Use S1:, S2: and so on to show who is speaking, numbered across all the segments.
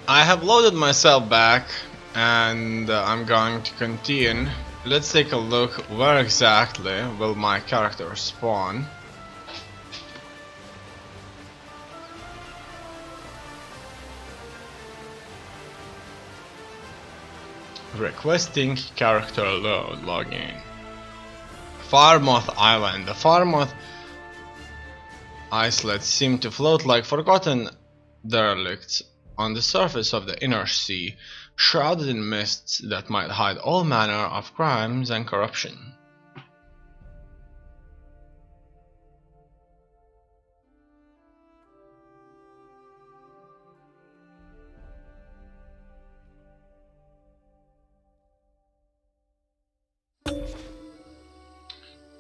S1: I have loaded myself back and I'm going to continue. Let's take a look where exactly will my character spawn. Requesting character load, login. Farmoth Island. The Farmoth islets seem to float like forgotten derelicts on the surface of the inner sea, shrouded in mists that might hide all manner of crimes and corruption.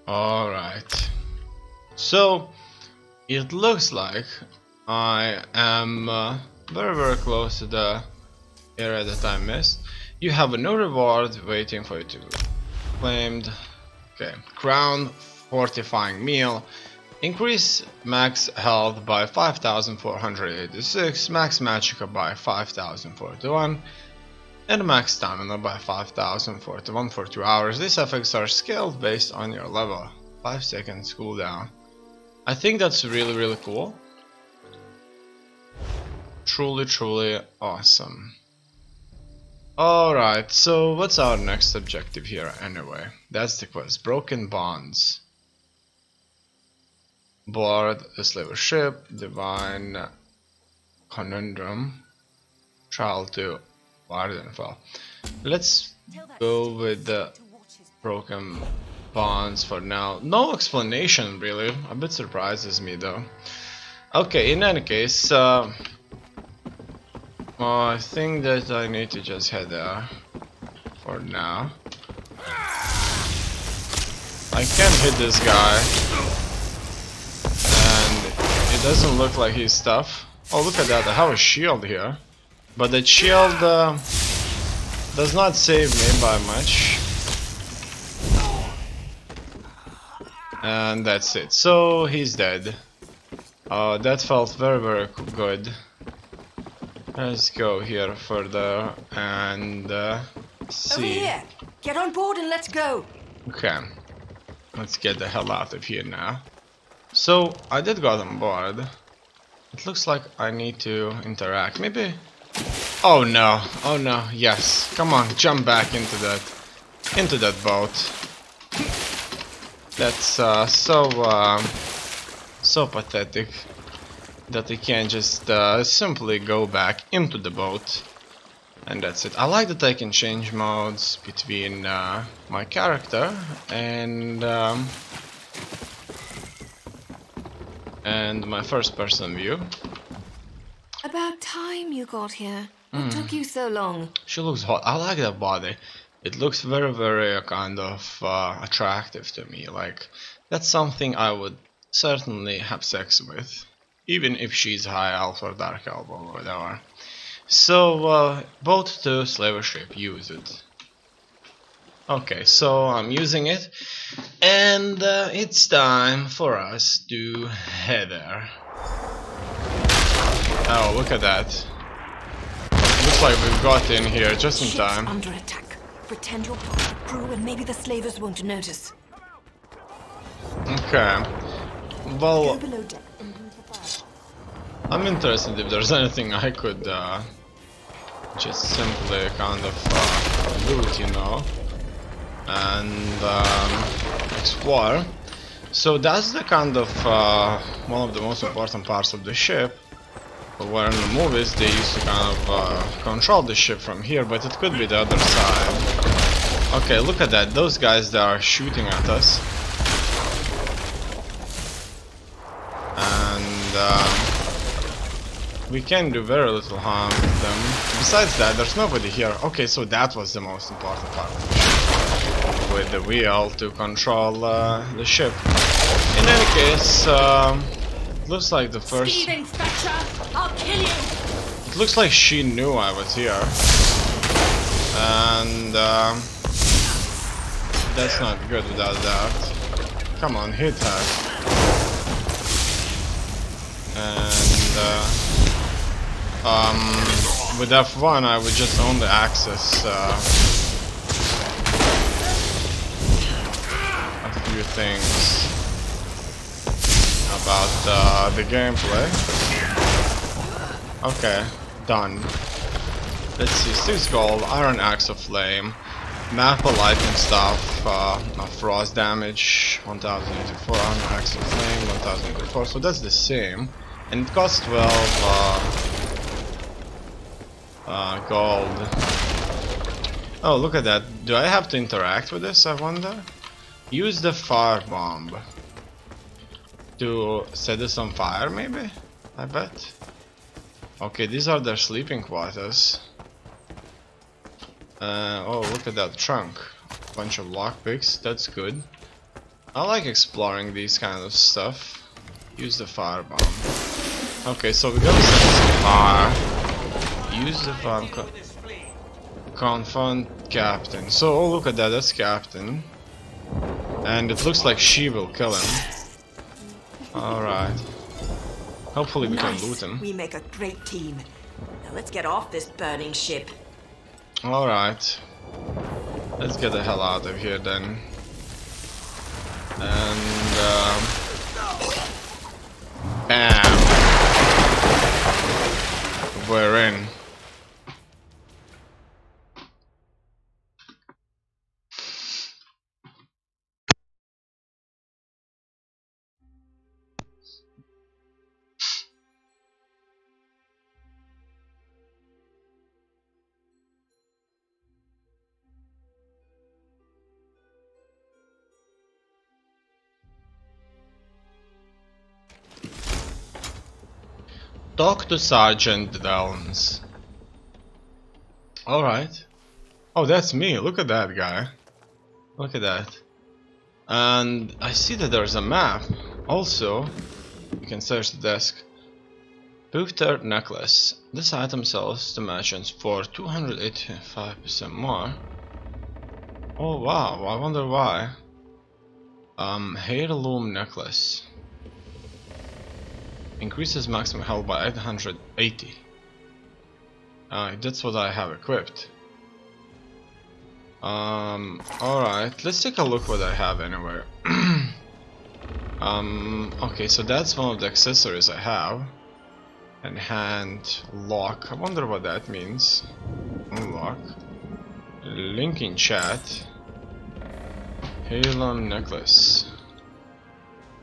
S1: Alright, so it looks like I am very close to the area that I missed. You have a new reward waiting for you to be claimed. Okay, crown fortifying meal. Increase max health by 5,486, max magicka by 5,041, and max stamina by 5,041 for 2 hours. These effects are scaled based on your level. 5 seconds cooldown. I think that's really cool. Truly awesome. Alright, so what's our next objective here anyway? That's the quest. Broken bonds. Board a slaver ship. Divine conundrum. Trial 2. Wardenfell. Let's go with the broken bonds for now. No explanation really. A bit surprises me though. Okay, in any case, I think that I need to just head there for now. I can hit this guy, and it doesn't look like he's tough. Oh, look at that! I have a shield here, but the shield does not save me by much. And that's it. So he's dead. That felt very good. Let's go here further and see.
S2: Over here. Get on board and let's go.
S1: Okay, let's get the hell out of here now. So I did got on board. It looks like I need to interact. Maybe. Oh no! Oh no! Yes! Come on, jump back into that boat. That's so pathetic that I can't just simply go back into the boat, and that's it. I like that I can change modes between my character and my first-person view.
S2: About time you got here. What took you so long?
S1: She looks hot. I like that body. It looks very kind of attractive to me. Like, that's something I would certainly have sex with, even if she's high elf or dark elf or whatever. So, boat to slaver ship, use it. Okay, so I'm using it, and it's time for us to head there. Oh, look at that. Looks like we've got in here just in time.
S2: Under attack. Pretend you're part of the crew and maybe the slavers won't notice.
S1: Okay. Well, I'm interested if there's anything I could just simply kind of loot, you know, and explore. So that's the kind of one of the most important parts of the ship. Where in the movies they used to kind of control the ship from here, but it could be the other side. Okay, look at that. Those guys that are shooting at us. And we can do very little harm to them. Besides that, there's nobody here. Okay, so that was the most important part of the ship. With the wheel to control the ship. In any case, looks like the first...
S2: Steven Thatcher, I'll kill you!
S1: It looks like she knew I was here. And that's not good without that. Come on, hit her. And with F1 I would just only access a few things about the gameplay. Okay, done. Let's see, 6 gold, iron axe of flame, map of lightning stuff, frost damage, 1084, iron axe of flame, 1084, so that's the same. And it costs 12 gold. Oh, look at that. Do I have to interact with this, I wonder? Use the fire bomb to set this on fire, maybe? I bet. Okay, these are their sleeping quarters. Oh, look at that trunk. Bunch of lockpicks, that's good. I like exploring these kind of stuff. Use the fire bomb. Okay, so we gotta set this on fire. Use the fire. Confront Captain. So, oh, look at that, that's Captain. And it looks like she will kill him. Alright. Hopefully we can loot him.
S3: We make a great team. Now let's get off this burning ship.
S1: Alright. Let's get the hell out of here then. And bam. We're in. Talk to Sergeant Downs. Alright. Oh, that's me. Look at that guy. Look at that. And I see that there's a map. Also, you can search the desk. Pufter necklace. This item sells to merchants for 285% more. Oh wow, I wonder why. Heirloom necklace. Increases maximum health by 880. That's what I have equipped. Alright, let's take a look what I have anyway. Okay, so that's one of the accessories I have. And hand lock. I wonder what that means. Unlock. Link in chat. Heirloom necklace.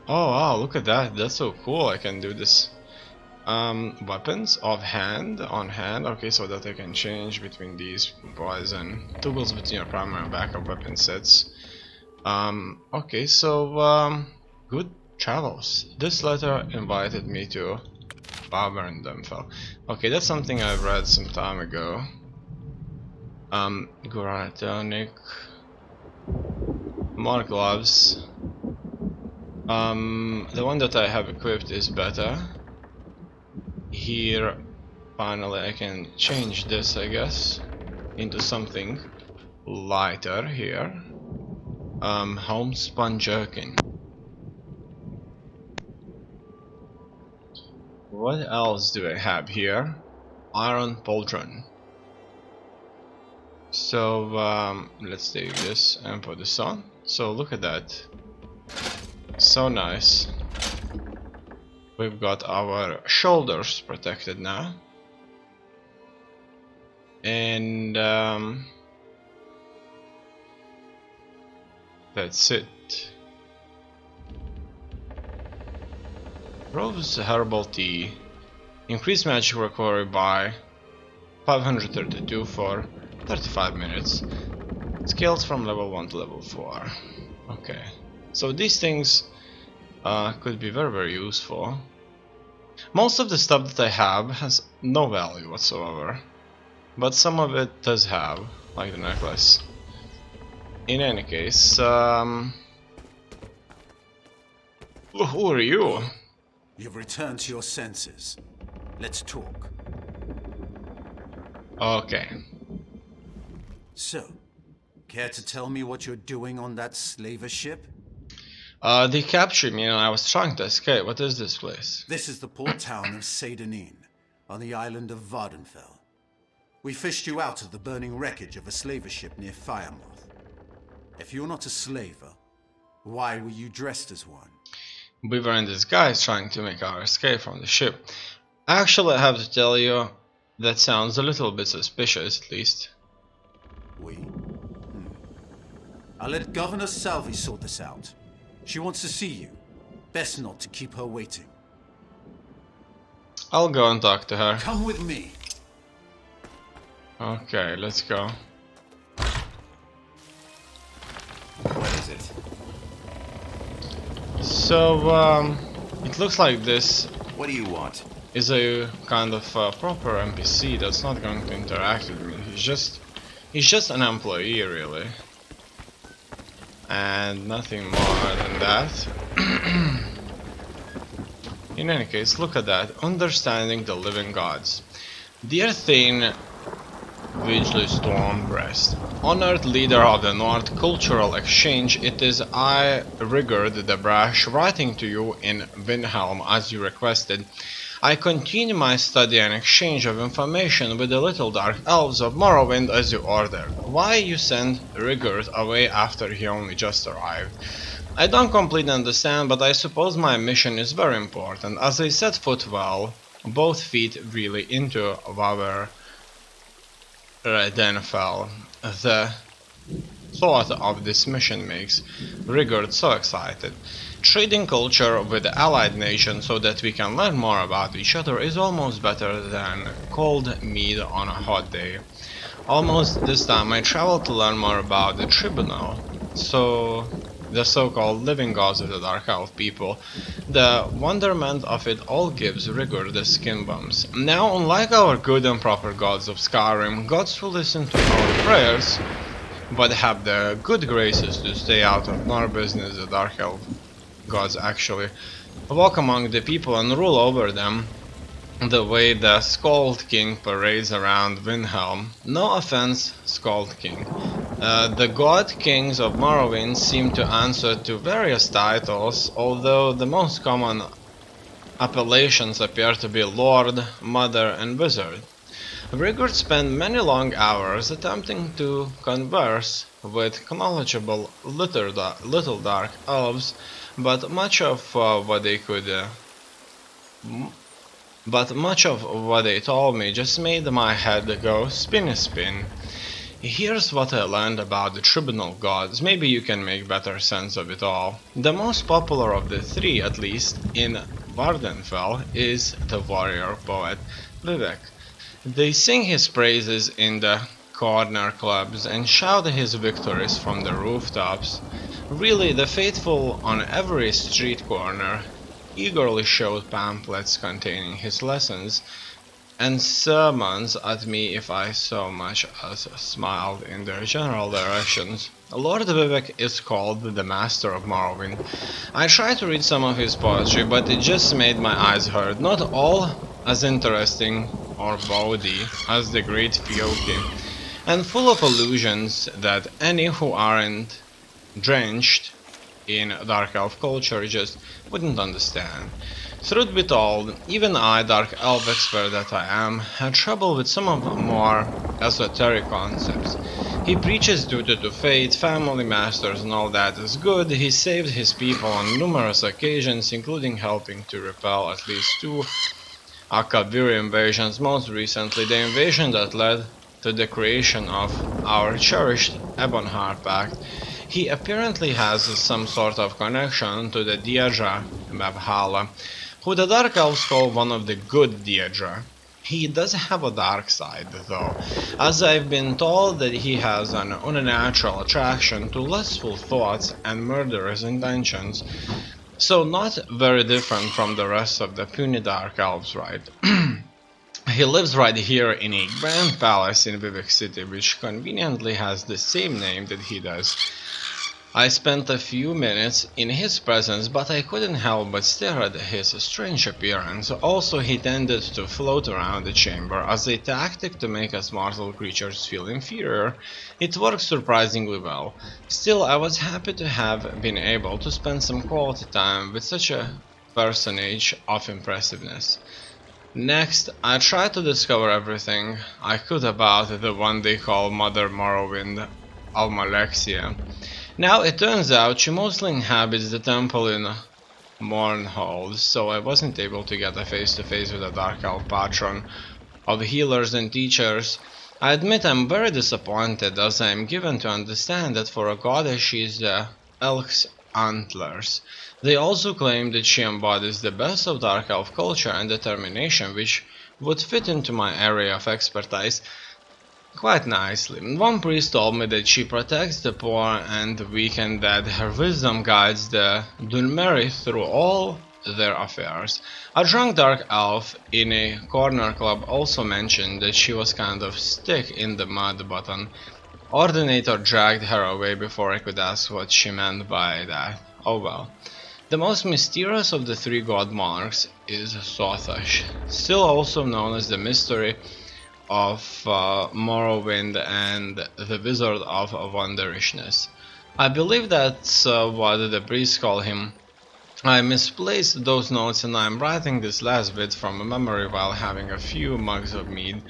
S1: Oh wow, look at that, that's so cool, I can do this. Weapons of hand, on hand, okay, so that I can change between these boys and toggles between your primary and backup weapon sets. Okay, so, good travels. This letter invited me to Baberndenfell. Okay, that's something I read some time ago. Granatonic. More gloves. The one that I have equipped is better. Here, finally I can change this, I guess, into something lighter here. Homespun jerkin. What else do I have here? Iron pauldron. So, let's take this and put this on. So look at that. So nice. We've got our shoulders protected now. And that's it. Rose herbal tea. Increase magic recovery by 532 for 35 minutes. Scales from level 1 to level 4. Okay. So these things could be very, very useful. Most of the stuff that I have has no value whatsoever, but some of it does have, like the necklace. In any case, who are you?
S4: You've returned to your senses. Let's talk.
S1: Okay.
S4: So, care to tell me what you're doing on that slaver ship?
S1: They captured me and I was trying to escape. What is this place?
S4: This is the port town of Seydanin, on the island of Vardenfell. We fished you out of the burning wreckage of a slaver ship near Firemoth. If you're not a slaver, why were you dressed as one?
S1: We were in disguise trying to make our escape from the ship. Actually, I have to tell you, that sounds a little bit suspicious, at least.
S4: We? I'll let Governor Salvi sort this out. She wants to see you. Best not to keep her waiting.
S1: I'll go and talk to her.
S4: Come with me.
S1: Okay, let's go.
S5: What is it?
S1: So, it looks like this
S5: What do you want?
S1: is a kind of proper NPC that's not going to interact with me. He's just an employee, really. And nothing more than that. In any case, look at that. Understanding the living gods. Dear Thane Vigely Stormbreast, honored leader of the North Cultural Exchange, it is I, Rigurd the Brash, writing to you in Windhelm as you requested. I continue my study and exchange of information with the little dark elves of Morrowind as you ordered. Why you sent Rigurd away after he only just arrived? I don't completely understand, but I suppose my mission is very important, as I set foot both feet really into our Denfell. The thought of this mission makes Rigurd so excited. Trading culture with the allied nation so that we can learn more about each other is almost better than cold meat on a hot day. Almost this time I traveled to learn more about the Tribunal, so the so-called living gods of the Dark Elf people. The wonderment of it all gives Rigurd the skin bumps. Now, unlike our good and proper gods of Skyrim, gods who listen to our prayers, but have the good graces to stay out of our business, the Dark Elf gods actually walk among the people and rule over them the way the Skald King parades around Windhelm. No offense, Skald King. The god kings of Morrowind seem to answer to various titles, although the most common appellations appear to be Lord, Mother and Wizard. Rigurd spent many long hours attempting to converse with knowledgeable little dark elves, but much of what they told me just made my head go spin. Here's what I learned about the Tribunal gods. Maybe you can make better sense of it all. The most popular of the three, at least in Vardenfell, is the warrior poet Vivek. They sing his praises in the corner clubs and shout his victories from the rooftops. Really, the faithful on every street corner eagerly showed pamphlets containing his lessons and sermons at me if I so much as smiled in their general directions. Lord Vivek is called the Master of Morrowind. I tried to read some of his poetry, but it just made my eyes hurt. Not all as interesting or bawdy as the great Fioki, and full of allusions that any who aren't drenched in Dark Elf culture just wouldn't understand. Truth be told, even I, Dark Elf expert that I am, had trouble with some of the more esoteric concepts. He preaches duty to fate, family masters and all that is good. He saved his people on numerous occasions, including helping to repel at least 2 Akaviri invasions, most recently the invasion that led to the creation of our cherished Ebonheart Pact. He apparently has some sort of connection to the Deirdre Mabhala, who the Dark Elves call one of the good Deirdre. He does have a dark side though, as I've been told that he has an unnatural attraction to lustful thoughts and murderous intentions. So not very different from the rest of the puny Dark Elves, right? He lives right here in a grand palace in Vivek City, which conveniently has the same name that he does. I spent a few minutes in his presence, but I couldn't help but stare at his strange appearance. Also, he tended to float around the chamber as a tactic to make us mortal creatures feel inferior. It worked surprisingly well. Still, I was happy to have been able to spend some quality time with such a personage of impressiveness. Next, I tried to discover everything I could about the one they call Mother Morrowind, Almalexia. Now it turns out she mostly inhabits the temple in Mournhold, so I wasn't able to get a face-to-face with a Dark Elf patron of healers and teachers. I admit I'm very disappointed, as I am given to understand that for a goddess she is the Elk's antlers. They also claim that she embodies the best of Dark Elf culture and determination, which would fit into my area of expertise quite nicely. One priest told me that she protects the poor and the weak, and that her wisdom guides the Dunmeri through all their affairs. A drunk Dark Elf in a corner club also mentioned that she was kind of stick in the mud, but an ordinator dragged her away before I could ask what she meant by that. Oh well. The most mysterious of the three god monarchs is Sothash, still also known as the Mystery of Morrowind and the Wizard of Wonderishness. I believe that's what the priests call him. I misplaced those notes and I'm writing this last bit from memory while having a few mugs of mead.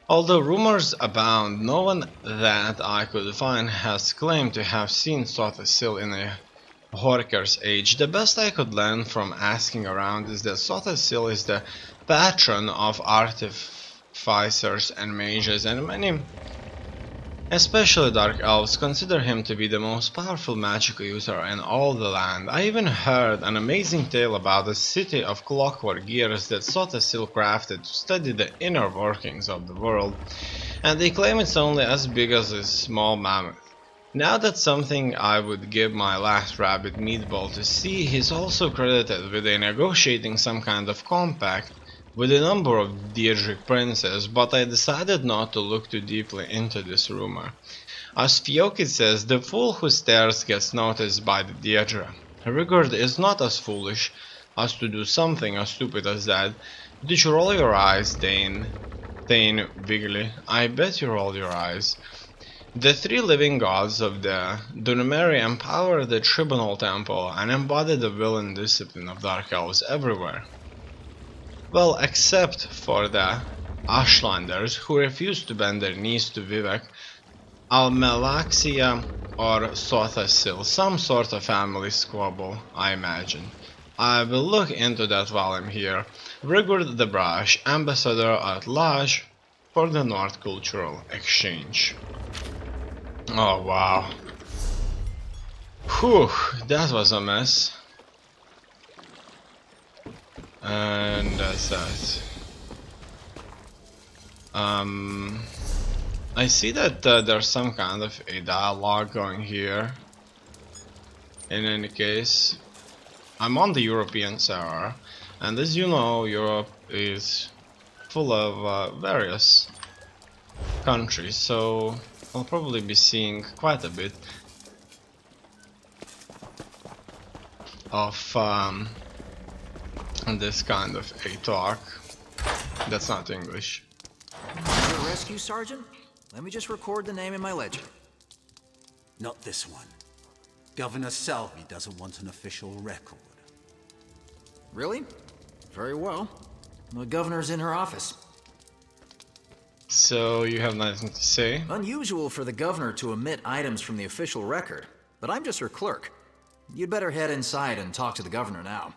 S1: Although rumors abound, no one that I could find has claimed to have seen Sothasil in a Horker's age. The best I could learn from asking around is that Sothasil is the patron of artificers and mages, and many, especially Dark Elves, consider him to be the most powerful magic user in all the land. I even heard an amazing tale about a city of clockwork gears that Sothasil crafted to study the inner workings of the world, and they claim it's only as big as a small mammoth. Now that's something I would give my last rabbit meatball to see. He's also credited with negotiating some kind of compact with a number of Daedric princes, but I decided not to look too deeply into this rumor. As Fiokit says, the fool who stares gets noticed by the Daedra. Rigurd is not as foolish as to do something as stupid as that. Did you roll your eyes, Thane Wiggly? I bet you roll your eyes. The three living gods of the Dunmeri empower the Tribunal Temple and embody the will and discipline of Dark Elves everywhere. Well, except for the Ashlanders, who refuse to bend their knees to Vivek, Almelaxia or Sothasil, some sort of family squabble, I imagine. I will look into that while I'm here. Rigurd the Brash, Ambassador at Large for the North Cultural Exchange. Oh wow. Whew, that was a mess. And that's that. I see that there's some kind of a dialogue going here. In any case, I'm on the European server, and as you know, Europe is full of various countries, so I'll probably be seeing quite a bit of this kind of a talk. That's not English.
S6: Your rescue, Sergeant? Let me just record the name in my ledger.
S4: Not this one. Governor Salvi doesn't want an official record.
S6: Really? Very well. The governor's in her office.
S1: So you have nothing to say?
S6: Unusual for the governor to omit items from the official record, but I'm just her clerk. You'd better head inside and talk to the governor now.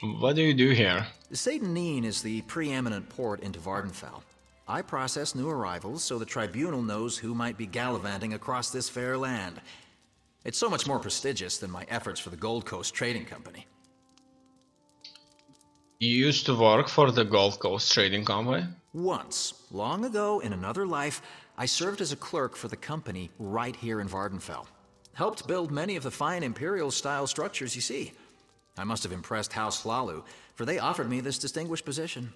S1: What do you do here?
S6: Satan is the preeminent port into Vardenfell. I process new arrivals so the tribunal knows who might be gallivanting across this fair land. It's so much more prestigious than my efforts for the Gold Coast Trading Company.
S1: You used to work for the Gold Coast Trading Company?
S6: Once, long ago in another life, I served as a clerk for the company right here in Vardenfell. Helped build many of the fine Imperial-style structures you see. I must have impressed House Hlalu, for they offered me this distinguished position.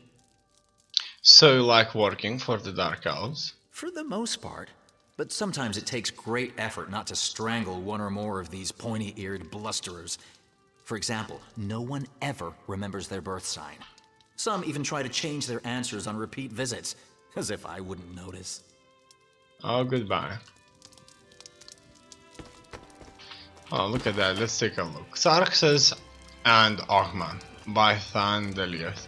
S1: So you like working for the Dark Elves?
S6: For the most part. But sometimes it takes great effort not to strangle one or more of these pointy-eared blusterers. For example, no one ever remembers their birth sign. Some even try to change their answers on repeat visits, as if I wouldn't notice.
S1: Oh, goodbye. Oh, look at that. Let's take a look. Xarxes and Ahman by Thandeliath.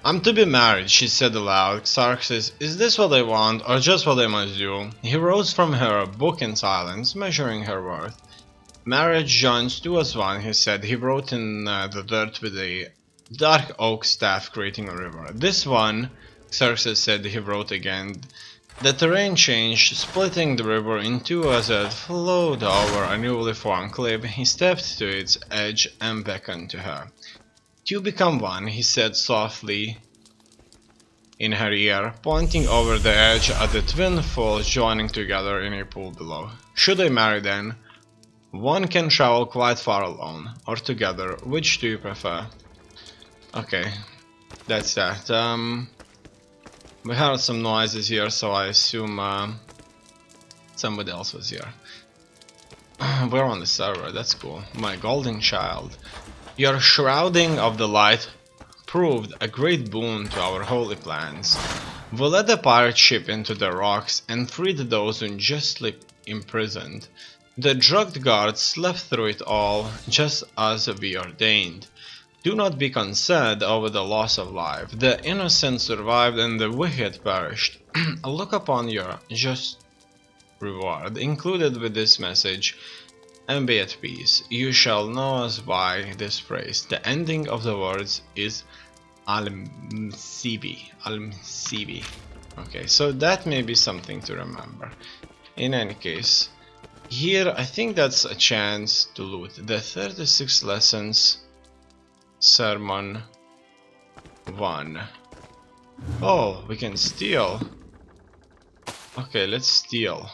S1: I'm to be married, she said aloud. Xerxes, is this what I want, or just what I must do? He rose from her book in silence, measuring her worth. Marriage joins two as one, he said. He wrote in the dirt with a dark oak staff, creating a river. This one, Xerxes said. He wrote again. The terrain changed, splitting the river in two as it flowed over a newly formed cliff. He stepped to its edge and beckoned to her. You become one, he said softly in her ear, pointing over the edge at the twin falls joining together in a pool below. Should I marry then? One can travel quite far alone, or together. Which do you prefer? Okay, that's that. We heard some noises here, so I assume somebody else was here. We're on the server, that's cool. My golden child. Your shrouding of the light proved a great boon to our holy plans. We led the pirate ship into the rocks and freed those unjustly imprisoned. The drugged guards slept through it all, just as we ordained. Do not be concerned over the loss of life. The innocent survived and the wicked perished. Look upon your just reward, included with this message, and be at peace. You shall know us by this phrase. The ending of the words is Al-Msibi. Al-Msibi. Okay, so that may be something to remember. In any case, here I think that's a chance to loot. The 36 lessons. Sermon 1. Oh, we can steal. Okay, let's steal.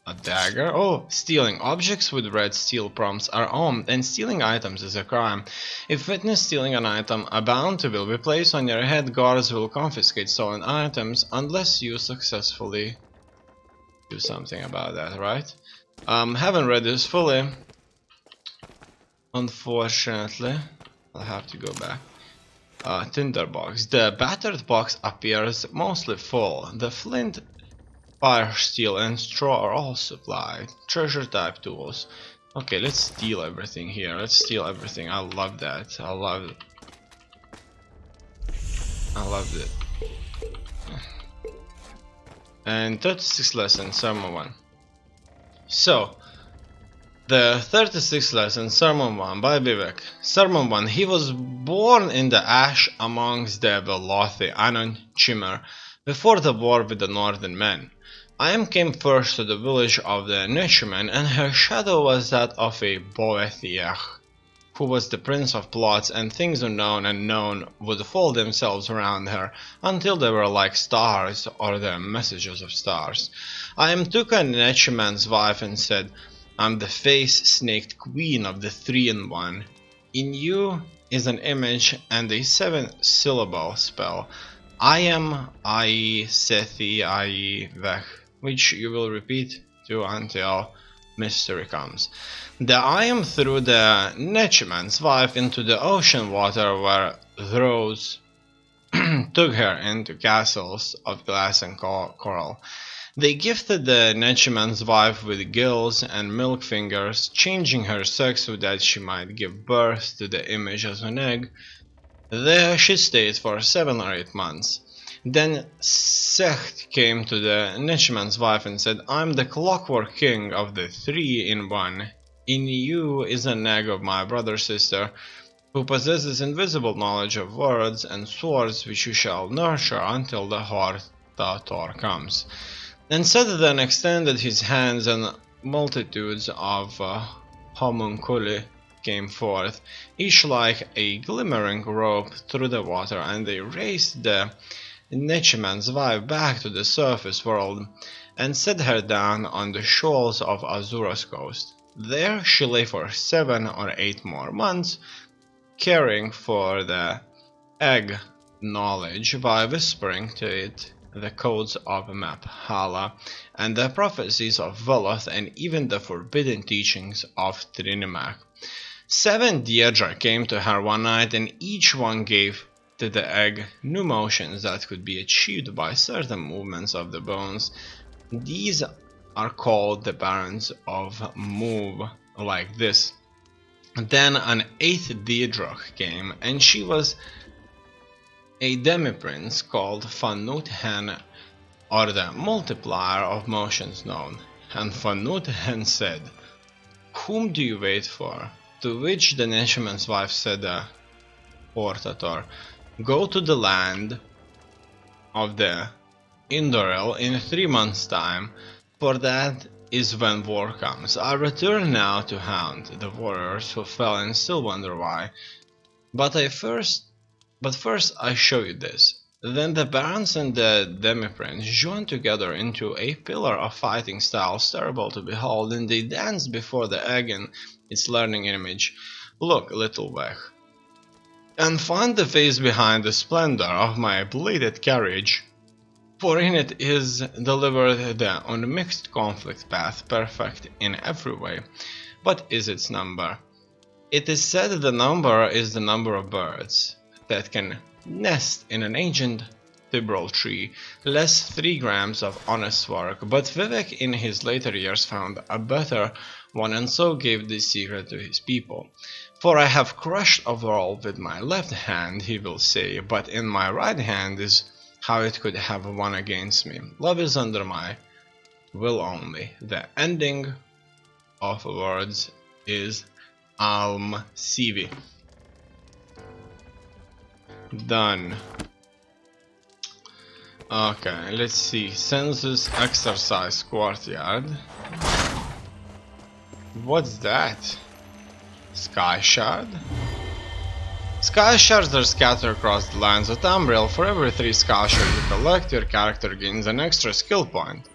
S1: A dagger. Oh, stealing objects with red steel prompts are owned, and stealing items is a crime. If witness stealing an item, a bounty will be placed on your head. Guards will confiscate stolen items unless you successfully do something about that, right? Haven't read this fully. Unfortunately, I'll have to go back. Tinderbox. The battered box appears mostly full. The flint, fire, steel, and straw are all supplied. Treasure type tools. Okay, let's steal everything here. Let's steal everything. I love that. I love it. I loved it. And 36 lessons, Sermon 1. So, the 36th lesson, Sermon 1 by Vivek. Sermon 1. He was born in the ash amongst the Velothi, Anon, Chimmer, before the war with the northern men. I came first to the village of the Neshimen, and her shadow was that of a Boethiach, who was the prince of plots, and things unknown and known would fold themselves around her until they were like stars or the messages of stars. I took a Neshiman's wife and said, I'm the face-snaked queen of the 3-in-1. In you is an image and a 7-syllable spell. I am Ai Sethi Ai Vech, which you will repeat to until mystery comes. The I am threw the Neshiman's wife into the ocean water where throws took her into castles of glass and coral. They gifted the Neshiman's wife with gills and milk fingers, changing her sex so that she might give birth to the image as an egg. There she stayed for 7 or 8 months. Then Secht came to the Neshiman's wife and said, I'm the clockwork king of the 3-in-1. In you is an egg of my brother-sister, who possesses invisible knowledge of words and swords which you shall nurture until the Hortator comes. And Seth then extended his hands, and multitudes of homunculi came forth, each like a glimmering rope through the water, and they raised the Neshiman's wife back to the surface world, and set her down on the shoals of Azura's coast. There she lay for 7 or 8 more months, caring for the egg knowledge by whispering to it the codes of Maphala, and the prophecies of Veloth, and even the forbidden teachings of Trinimac. 7 Deirdre came to her one night, and each one gave to the egg new motions that could be achieved by certain movements of the bones. These are called the barons of move like this. Then an 8th Deirdre came, and she was a demi-prince called Van Noot-Hen, or the multiplier of motions known, and Van Noot-Hen said, "Whom do you wait for?" To which the nobleman's wife said, Portator, "Go to the land of the Indorel in 3 months' time, for that is when war comes. I return now to hound the warriors who fell and still wonder why. But first I show you this." Then the barons and the demi-prince joined together into a pillar of fighting styles terrible to behold, and they danced before the egg and its learning image. Look, little Weg, and find the face behind the splendor of my bladed carriage, for in it is delivered the unmixed conflict path, perfect in every way. What is its number? It is said that the number is the number of birds that can nest in an ancient Tibrol tree, less 3 grams of honest work, but Vivek in his later years found a better one and so gave this secret to his people. "For I have crushed a world with my left hand," he will say, "but in my right hand is how it could have won against me. Love is under my will only. The ending of words is Alm Sivi." Done. Okay, let's see. Census exercise courtyard. What's that? Sky shard? Sky shards are scattered across the lands of Tamriel. For every 3 sky shards you collect, your character gains an extra skill point.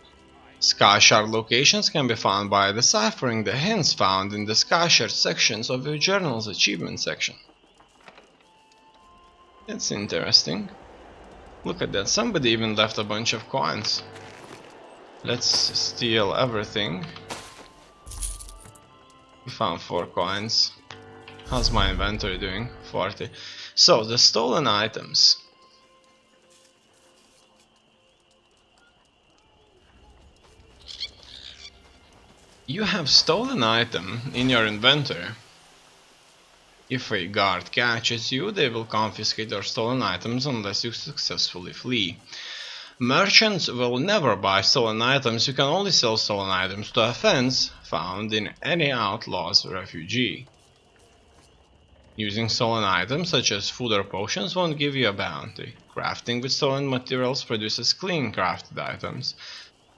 S1: Sky shard locations can be found by deciphering the hints found in the sky shard sections of your journal's achievement section. That's interesting. Look at that, somebody even left a bunch of coins. Let's steal everything. We found 4 coins. How's my inventory doing? 40. So, the stolen items. You have stolen item in your inventory. If a guard catches you, they will confiscate your stolen items unless you successfully flee. Merchants will never buy stolen items. You can only sell stolen items to a fence found in any outlaw's refugee. Using stolen items such as food or potions won't give you a bounty. Crafting with stolen materials produces clean crafted items.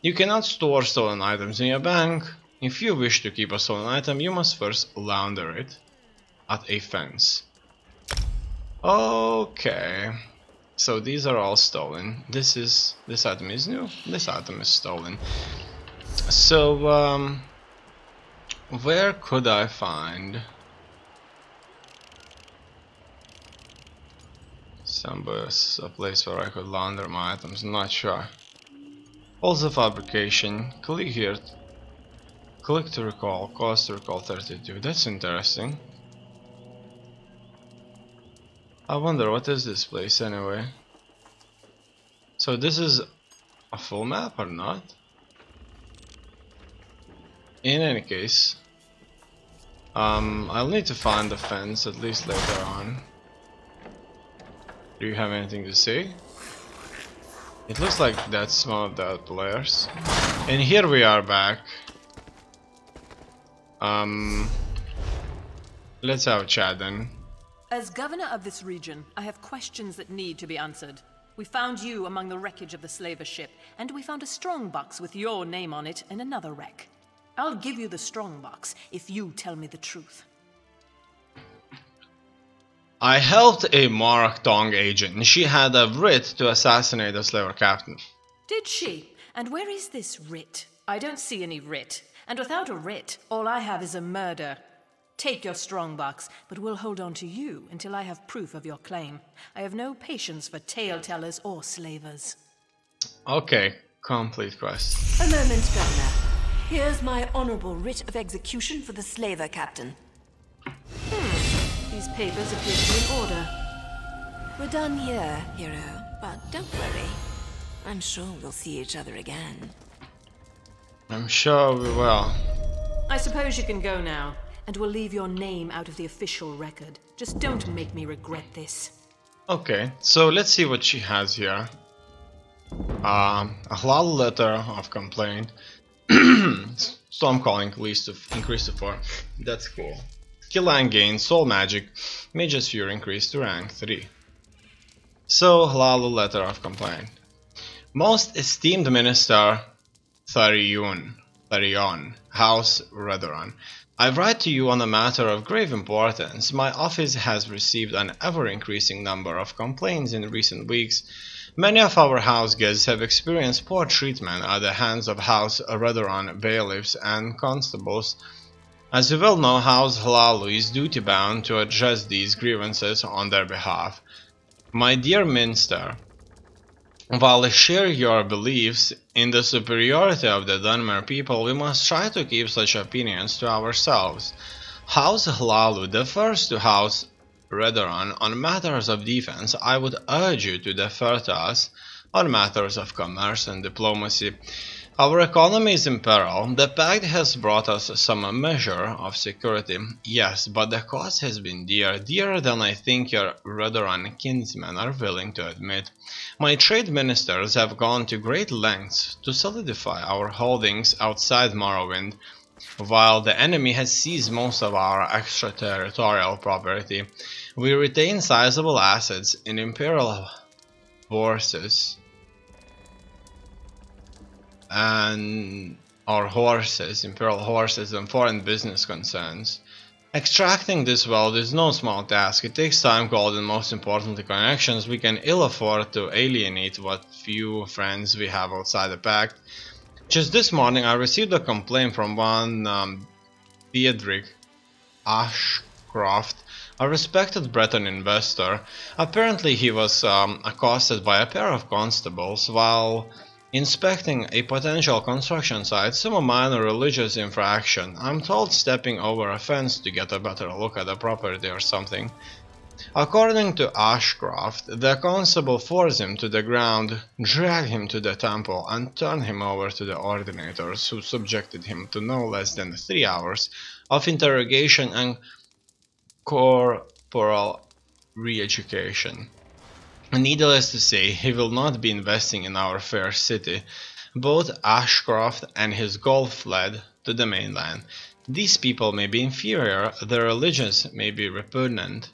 S1: You cannot store stolen items in your bank. If you wish to keep a stolen item, you must first launder it at a fence. Okay, so these are all stolen. This item is new. This item is stolen. So where could I find a place where I could launder my items? I'm not sure. Also fabrication. Click here. Click to recall. Cost to recall 32. That's interesting. I wonder what is this place anyway. So this is a full map or not? In any case, I'll need to find the fence at least later on. Do you have anything to say? It looks like that's one of the players. And here we are back. Let's have a chat then.
S7: As governor of this region, I have questions that need to be answered. We found you among the wreckage of the slaver ship, and we found a strongbox with your name on it in another wreck. I'll give you the strongbox if you tell me the truth.
S1: I helped a Mark Tong agent. She had a writ to assassinate the slaver captain.
S7: Did she? And where is this writ? I don't see any writ. And without a writ, all I have is a murder. Take your strongbox, but we'll hold on to you until I have proof of your claim. I have no patience for tale-tellers or slavers.
S1: Okay, complete quest.
S2: A moment, Governor. Here's my honorable writ of execution for the slaver captain.
S7: These papers appear to be in order.
S2: We're done here, hero. But don't worry. I'm sure we'll see each other again.
S1: I'm sure we will.
S7: I suppose you can go now, and we'll leave your name out of the official record. Just don't make me regret this.
S1: Okay, so let's see what she has here. A halal letter of complaint. So I'm calling least of increase to 4. That's cool. Skill and gain, soul magic, mage's fury increase to rank 3. So halal letter of complaint. Most esteemed minister Tharion, House Redoran. I write to you on a matter of grave importance. My office has received an ever-increasing number of complaints in recent weeks. Many of our house guests have experienced poor treatment at the hands of House Redoran bailiffs and constables. As you well know, House Halalu is duty-bound to address these grievances on their behalf. My dear Minister, while I share your beliefs in the superiority of the Dunmer people, we must try to keep such opinions to ourselves. House Halalu defers to House Redoran on matters of defense. I would urge you to defer to us on matters of commerce and diplomacy. Our economy is in peril. The pact has brought us some measure of security, yes, but the cost has been dearer than I think your Redoran kinsmen are willing to admit. My trade ministers have gone to great lengths to solidify our holdings outside Morrowind, while the enemy has seized most of our extraterritorial property. We retain sizable assets in imperial forces and our imperial horses and foreign business concerns. Extracting this wealth is no small task. It takes time, gold, and most importantly connections. We can ill afford to alienate what few friends we have outside the pact. Just this morning I received a complaint from one Theodric Ashcroft, a respected Breton investor. Apparently he was accosted by a pair of constables while inspecting a potential construction site, some minor religious infraction. I'm told stepping over a fence to get a better look at the property or something. According to Ashcroft, the constable forced him to the ground, dragged him to the temple, and turned him over to the ordinators, who subjected him to no less than 3 hours of interrogation and corporal re-education. Needless to say, he will not be investing in our fair city. Both Ashcroft and his gold fled to the mainland. These people may be inferior, their religions may be repugnant,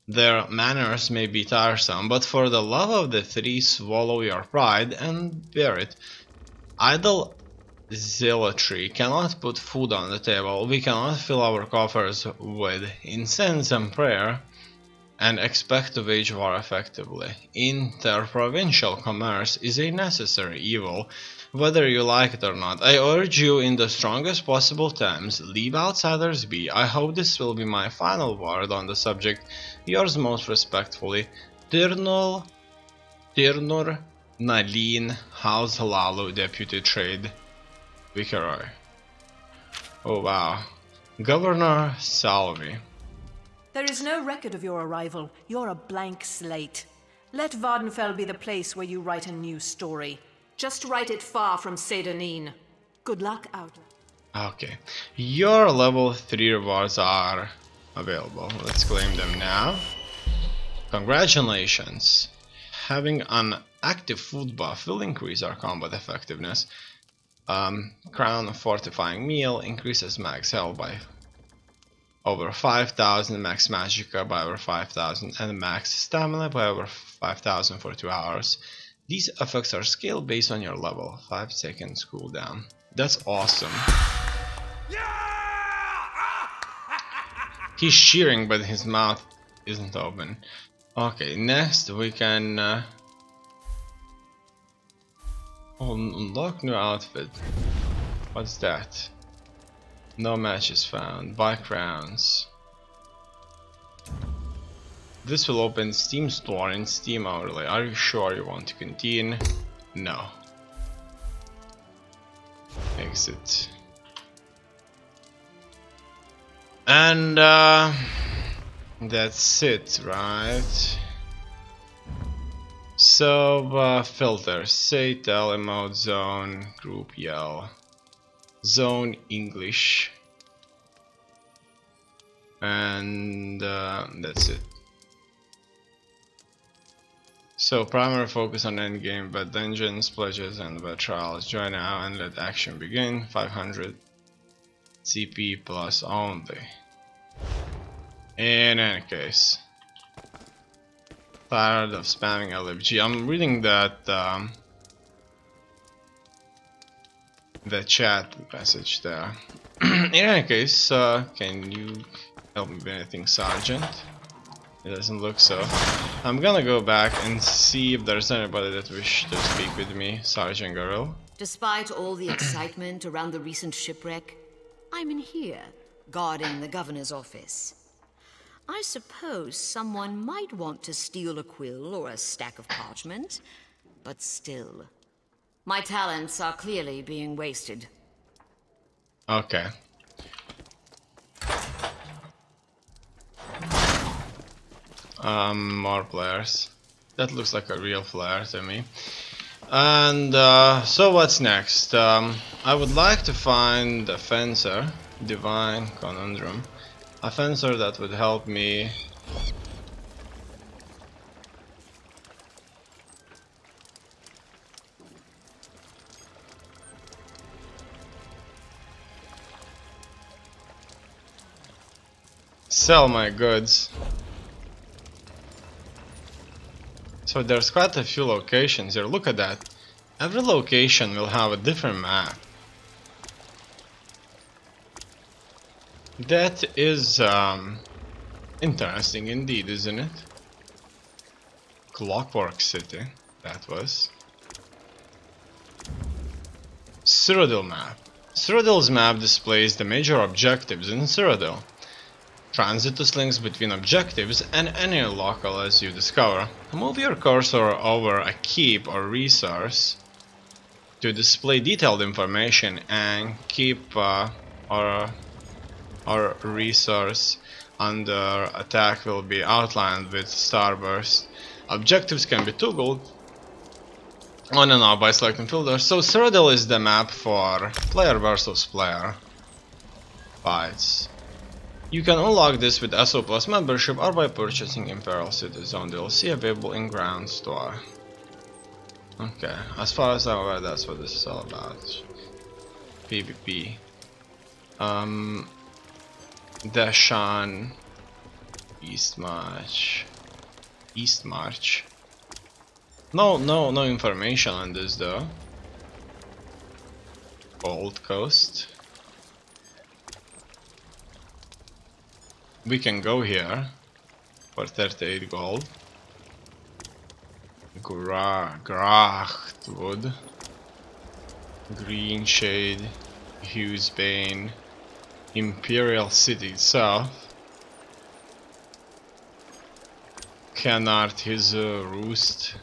S1: their manners may be tiresome, but for the love of the three, swallow your pride and bear it. Idle zealotry cannot put food on the table. We cannot fill our coffers with incense and prayer and expect to wage war effectively. Interprovincial commerce is a necessary evil, whether you like it or not. I urge you in the strongest possible terms, leave outsiders be. I hope this will be my final word on the subject. Yours most respectfully, Tirnur Nalin House Halalu, Deputy Trade Viceroy. Oh wow. Governor Salvi.
S7: There is no record of your arrival. You're a blank slate. Let Vardenfell be the place where you write a new story. Just write it far from Sedanine. Good luck, Outlaw.
S1: Okay. Your level 3 rewards are available. Let's claim them now. Congratulations. Having an active food buff will increase our combat effectiveness. Crown Fortifying Meal increases max health by over 5,000, max magicka by over 5,000, and max stamina by over 5,000 for 2 hours. These effects are scaled based on your level. 5 seconds cooldown. That's awesome. He's cheering, but his mouth isn't open. Okay, next we can unlock new outfit. What's that? No matches found. Buy crowns. This will open Steam store in Steam overlay. Are you sure you want to continue? No. Exit. And that's it, right? So filters, say, tell, emote, zone, group, yell, zone, English, and that's it. So primary focus on endgame, but dungeons, pledges, and the trials. Join now and let action begin. 500 CP plus only. In any case, tired of spamming LFG. I'm reading that the chat message there. In any case, can you help me with anything, Sergeant? It doesn't look so. I'm gonna go back and see if there's anybody that wishes to speak with me, Sergeant Garrel.
S3: Despite all the excitement around the recent shipwreck, I'm in here, guarding the governor's office. I suppose someone might want to steal a quill or a stack of parchment, but still, my talents are clearly being wasted.
S1: Okay. More players. That looks like a real flare to me. And so what's next? I would like to find a fencer, Divine Conundrum, a fencer that would help me sell my goods. So there's quite a few locations here. Look at that. Every location will have a different map. That is interesting indeed, isn't it? Clockwork City, that was. Cyrodiil map. Cyrodiil's map displays the major objectives in Cyrodiil. Transitus links between objectives and any local as you discover. Move your cursor over a keep or resource to display detailed information, and keep or resource under attack will be outlined with starburst. Objectives can be toggled on and off by selecting filters. So Cyrodiil is the map for player versus player fights. You can unlock this with SO Plus membership or by purchasing Imperial City Zone DLC available in Ground Store. Okay, as far as I'm aware, that's what this is all about. PvP. Deshan. East March. East March. No information on this though. Gold Coast. We can go here for 38 gold. Grachtwood, Green Shade, Hughesbane, Imperial City itself, Canart, his Roost,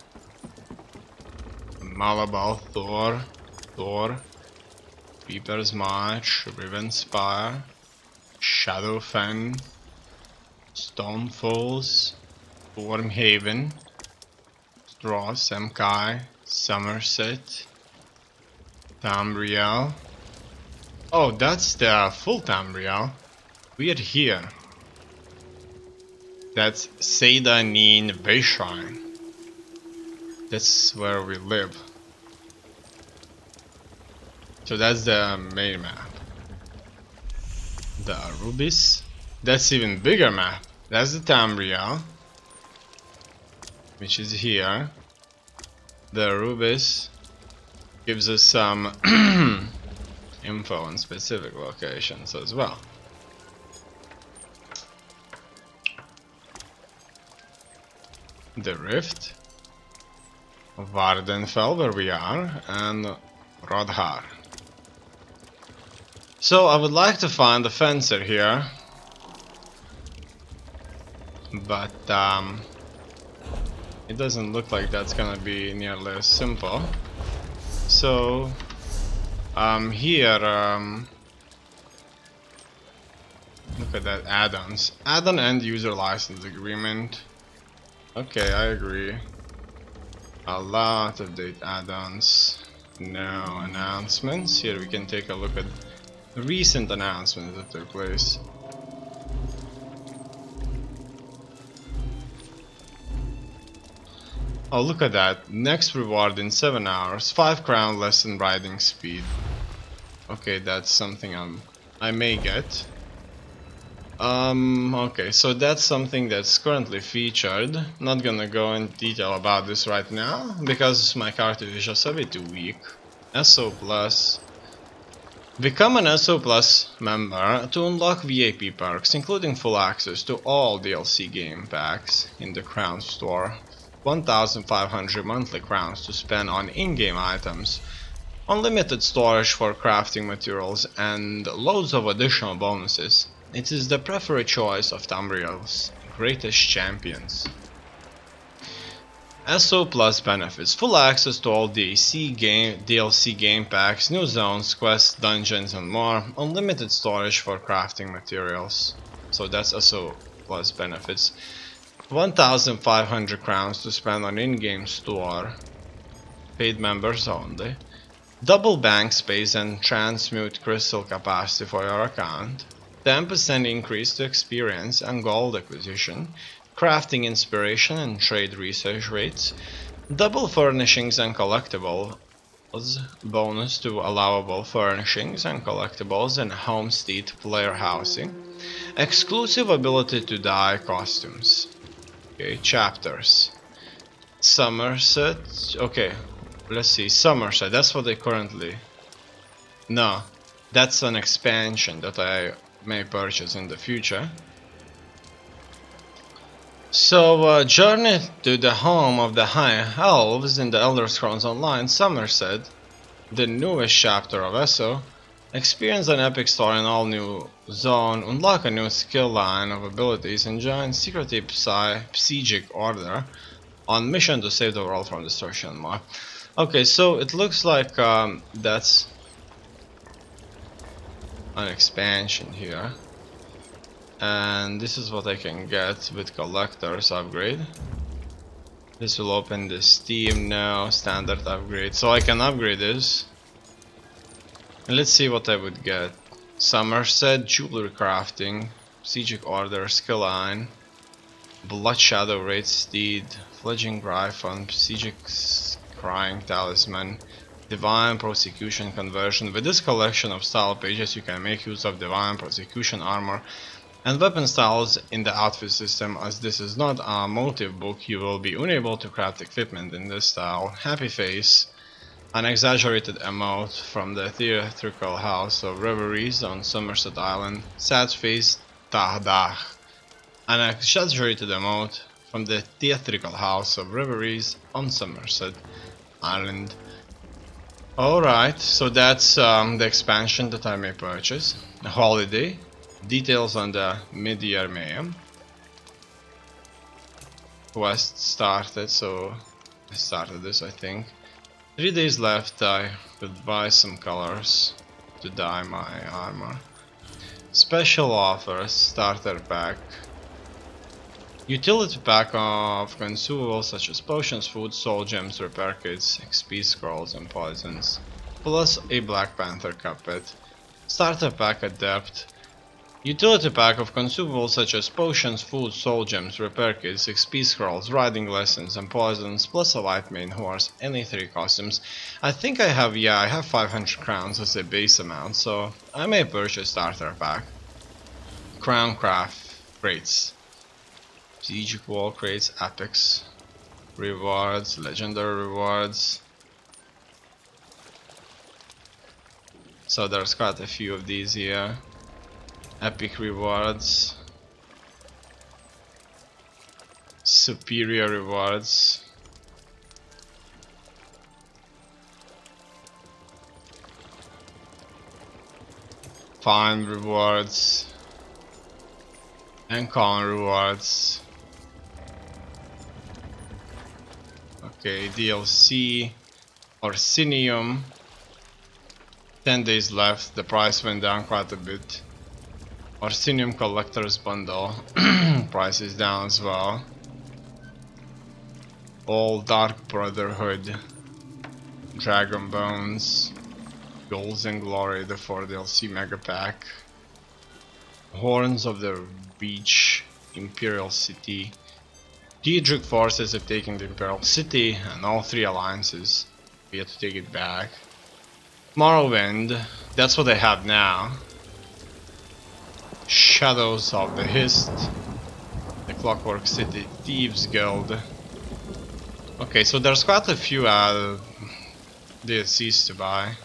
S1: Malabal, Thor, Reaper's March, Rivenspire, Shadowfen, Stone Falls, Wormhaven, Straw, Semkai, Somerset, Tamriel. Oh, that's the full Tamriel. We're here. That's Seyda-Neen Bayshrine. That's where we live. So that's the main map. The Arubis. That's even bigger map. That's the Tamriel, which is here. The Arubis gives us some info on specific locations as well. The Rift, Vardenfell, where we are, and Rodhar. So I would like to find a fencer here, but it doesn't look like that's gonna be nearly as simple. So here, look at that, add-ons. Add-on end user license agreement. Okay, I agree. A lot of date add-ons. No announcements. Here we can take a look at recent announcements that took place. Oh, look at that. Next reward in 7 hours. 5 crown less in riding speed. Okay, that's something I may get. Okay, so that's something that's currently featured. Not gonna go in detail about this right now, because my character is just a bit too weak. SO Plus. Become an SO Plus member to unlock VIP perks, including full access to all DLC game packs in the Crown Store. 1,500 monthly crowns to spend on in-game items, unlimited storage for crafting materials, and loads of additional bonuses. It is the preferred choice of Tamriel's greatest champions. SO Plus benefits: full access to all DLC game packs, new zones, quests, dungeons and more, unlimited storage for crafting materials. So that's SO Plus benefits. 1,500 crowns to spend on in-game store, paid members only. Double bank space and transmute crystal capacity for your account. 10% increase to experience and gold acquisition, crafting inspiration and trade research rates. Double furnishings and collectibles bonus to allowable furnishings and collectibles in homestead player housing. Exclusive ability to dye costumes. Okay, chapters. Somerset. Okay, let's see. Somerset. That's what they currently. No, that's an expansion that I may purchase in the future. So, journey to the home of the High Elves in the Elder Scrolls Online Somerset, the newest chapter of ESO. Experience an epic story in all new zone, unlock a new skill line of abilities, and join secretive Psychic Order on mission to save the world from destruction and more. Okay, so it looks like that's an expansion here. And this is what I can get with collector's upgrade. This will open the Steam now, standard upgrade. So I can upgrade this. And let's see what I would get. Somerset, jewelry crafting, Psychic Order, skill line, Blood Shadow Raid Steed, Fledging Gryphon, Psychic Crying Talisman, Divine Prosecution Conversion. With this collection of style pages you can make use of Divine Prosecution armor and weapon styles in the outfit system. As this is not a motive book, you will be unable to craft equipment in this style. Happy Face, an exaggerated emote from the theatrical house of reveries on Somerset Island. Sad Face Tahdah, an exaggerated emote from the theatrical house of reveries on Somerset Island. Alright, so that's the expansion that I may purchase. The holiday. Details on the mid-year mayhem. Quest started, so I started this, I think. 3 days left. I could buy some colors to dye my armor. Special offers: starter pack, utility pack of consumables such as potions, food, soul gems, repair kits, XP scrolls and poisons, plus a Black Panther Cuphead. Starter pack adept, utility pack of consumables such as potions, food, soul gems, repair kits, XP scrolls, riding lessons and poisons, plus a white main horse, any 3 costumes. I think I have 500 crowns as a base amount, so I may purchase starter pack. Crown craft crates, Psychic wall crates, epics, rewards, legendary rewards. So there's quite a few of these here. Epic rewards, superior rewards, fine rewards, and common rewards. Okay, DLC, Orsinium. 10 days left, the price went down quite a bit. Orsinium Collector's Bundle, price is down as well. All Dark Brotherhood, Dragon Bones, Goals and Glory, the 4 DLC Mega Pack, Horns of the Reach, Imperial City, Diedrich forces have taken the Imperial City, and all three alliances yet to take it back. Morrowind, that's what they have now. Shadows of the Hist, the Clockwork City Thieves Guild. Okay, so there's quite a few DLCs to buy.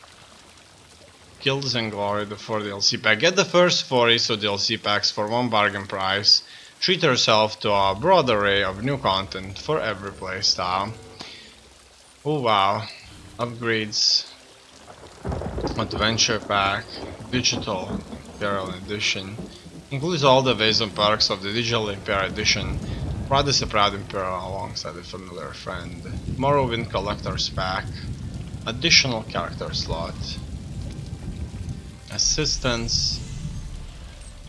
S1: Guilds and Glory, the 4 DLC pack. Get the first 4 ISO DLC packs for one bargain price. Treat yourself to a broad array of new content for every playstyle. Oh wow. Upgrades. Adventure pack. Digital Imperial Edition. Includes all the Wisdom perks of the Digital Imperial Edition. Ride as a proud Imperial alongside a familiar friend. Morrowind Collector's Pack. Additional character slot. Assistance.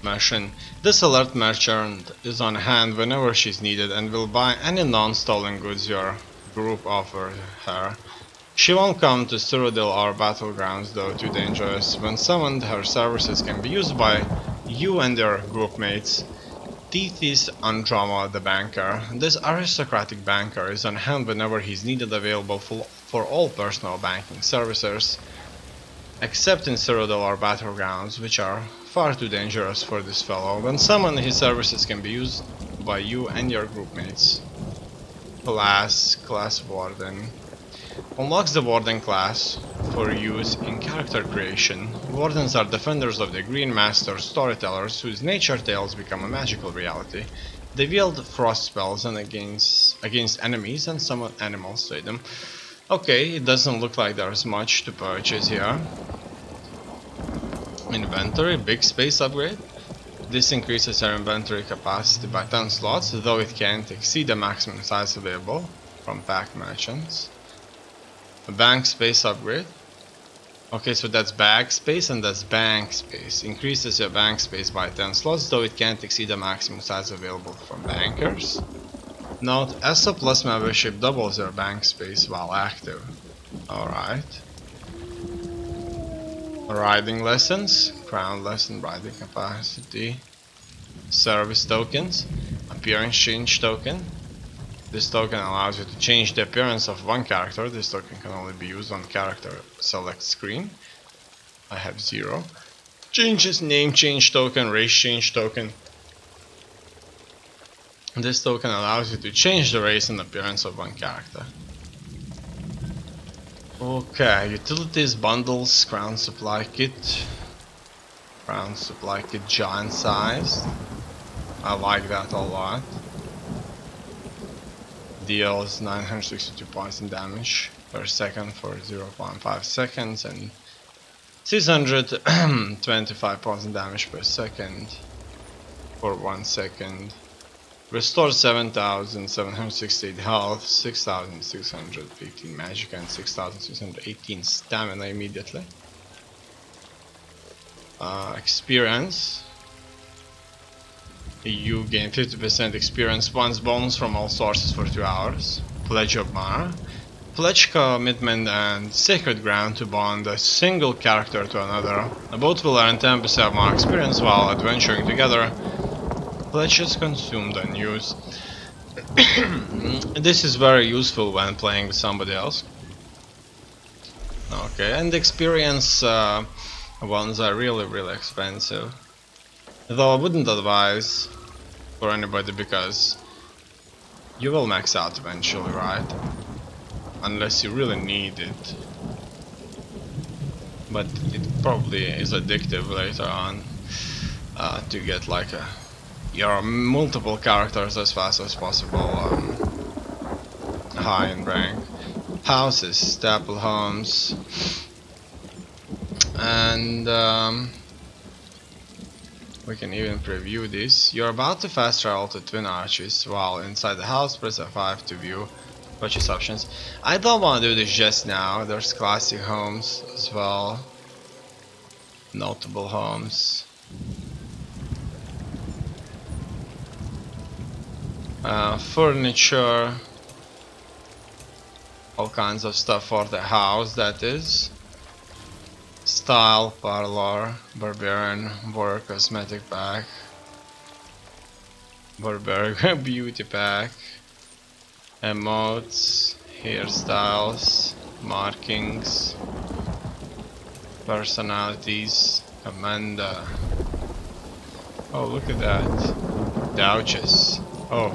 S1: Mission. This alert merchant is on hand whenever she's needed and will buy any non-stolen goods your group offers her. She won't come to Cyrodiil or Battlegrounds though, too dangerous. When summoned, her services can be used by you and your groupmates. Tethys Androma the Banker. This aristocratic banker is on hand whenever he's needed, available for all personal banking services, except in Cyrodiil or Battlegrounds, which are far too dangerous for this fellow. When summoned, his services can be used by you and your groupmates. Class Warden. Unlocks the Warden class for use in character creation. Wardens are defenders of the Green Master, storytellers whose nature tales become a magical reality. They wield frost spells and against enemies and summon animals to them. Okay, it doesn't look like there's much to purchase here. Inventory, big space upgrade. This increases your inventory capacity by 10 slots, though it can't exceed the maximum size available from pack merchants. A bank space upgrade. Okay, so that's bag space and that's bank space. Increases your bank space by 10 slots, though it can't exceed the maximum size available from bankers. Note, ESO Plus membership doubles your bank space while active. Alright. Riding lessons, crown lesson, riding capacity, service tokens, appearance change token. This token allows you to change the appearance of one character. This token can only be used on character select screen. I have 0. Changes name change token, race change token. This token allows you to change the race and appearance of one character. Okay, utilities, bundles, crown supply kit. Crown supply kit giant size. I like that a lot. Deals 962 points in damage per second for 0.5 seconds and 625 points in damage per second for 1 second. Restores 7,768 health, 6,615 magic and 6,618 stamina immediately. Experience. You gain 50% experience points bonus from all sources for 2 hours. Pledge of Mana. Pledge commitment and sacred ground to bond a single character to another. Both will earn 10% more experience while adventuring together. Pledges consumed and used. This is very useful when playing with somebody else. Okay, and experience ones are really expensive. Though I wouldn't advise for anybody because you will max out eventually, right? Unless you really need it. But it probably is addictive later on to get like your multiple characters as fast as possible high in rank. Houses, staple homes, and we can even preview this. You're about to fast travel to Twin Arches. While inside the house, press F5 to view purchase options. I don't want to do this just now. There's classic homes as well. Notable homes. Furniture. All kinds of stuff for the house, that is. Style, parlor, barbarian, war, cosmetic pack, barbarian beauty pack, Emotes, hairstyles, markings, personalities, Amanda. Oh, look at that. Douches. Oh,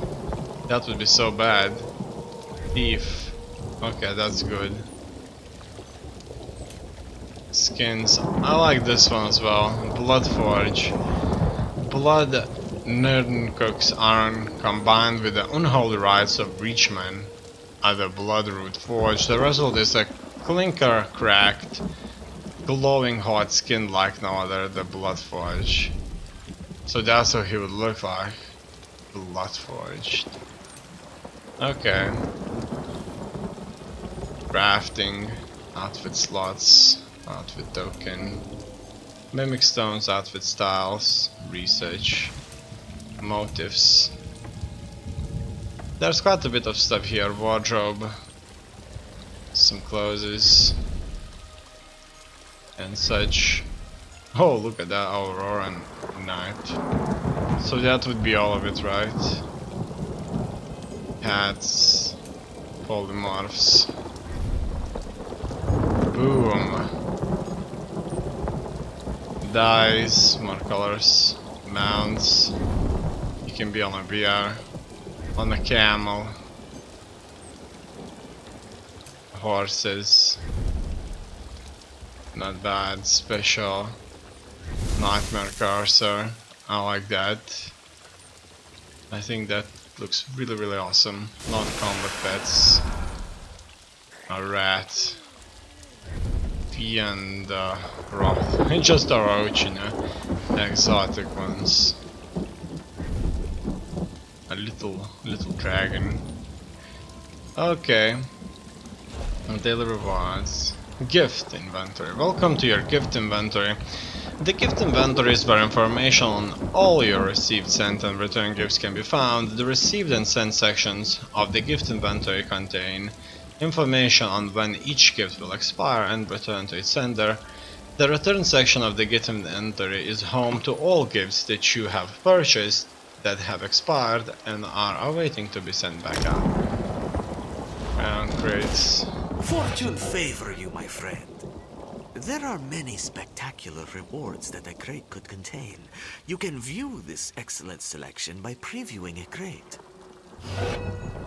S1: that would be so bad. Thief. Okay, that's good. Skins. I like this one as well. Bloodforge. Blood Nerdcook's iron combined with the unholy rites of Breachmen at the Bloodroot Forge. The result is a clinker cracked, glowing hot skin like no other, the Bloodforge. So that's how he would look like. Bloodforged. Okay. Crafting, outfit slots, outfit token, mimic stones, outfit styles, research, motifs. There's quite a bit of stuff here. Wardrobe, some clothes, and such. Oh, look at that Aurora Night. So that would be all of it, right? Hats, polymorphs. Boom. Dyes, more colors, mounts. You can be on a bear, on a camel, horses. Not bad. Special. Nightmare cursor. I like that. I think that looks really awesome. Non-combat pets. A rat. And Roth. Just a roach, you know. Exotic ones. A little dragon. Okay. Daily rewards. Gift inventory. Welcome to your gift inventory. The gift inventory is where information on all your received, sent and returned gifts can be found. The received and sent sections of the gift inventory contain information on when each gift will expire and return to its sender. The return section of the gift inventory is home to all gifts that you have purchased that have expired and are awaiting to be sent back out. Round crates.
S8: Fortune favor you, my friend. There are many spectacular rewards that a crate could contain. You can view this excellent selection by previewing a crate.